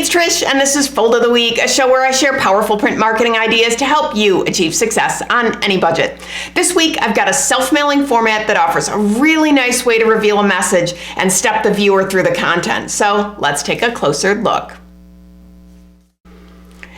it's Trish, and this is Fold of the Week, a show where I share powerful print marketing ideas to help you achieve success on any budget. This week, I've got a self-mailing format that offers a really nice way to reveal a message and step the viewer through the content. So let's take a closer look.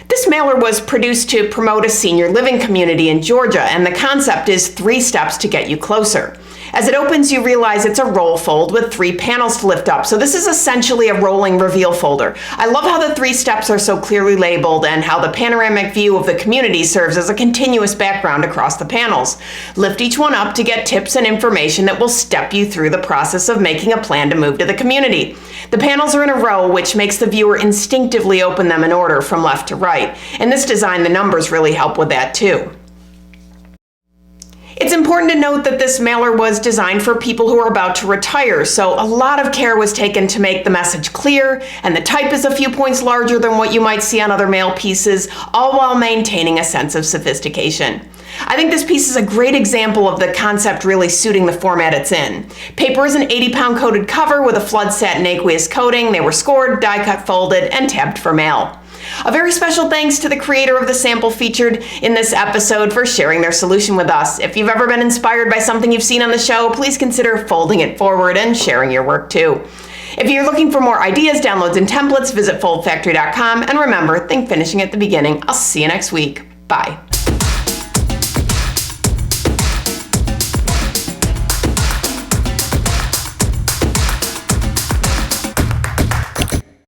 This mailer was produced to promote a senior living community in Georgia, and the concept is 3 steps to get you closer. As it opens, you realize it's a roll fold with 3 panels to lift up, so this is essentially a rolling reveal folder. I love how the 3 steps are so clearly labeled and how the panoramic view of the community serves as a continuous background across the panels. Lift each one up to get tips and information that will step you through the process of making a plan to move to the community. The panels are in a row, which makes the viewer instinctively open them in order from left to right. In this design, the numbers really help with that too. It's important to note that this mailer was designed for people who are about to retire, so a lot of care was taken to make the message clear, and the type is a few points larger than what you might see on other mail pieces, all while maintaining a sense of sophistication. I think this piece is a great example of the concept really suiting the format it's in. Paper is an 80-pound coated cover with a flood satin aqueous coating. They were scored, die cut, folded, and tabbed for mail. A very special thanks to the creator of the sample featured in this episode for sharing their solution with us. If you've ever been inspired by something you've seen on the show, please consider folding it forward and sharing your work too. If you're looking for more ideas, downloads, and templates, visit foldfactory.com, and remember, think finishing at the beginning. I'll see you next week. Bye.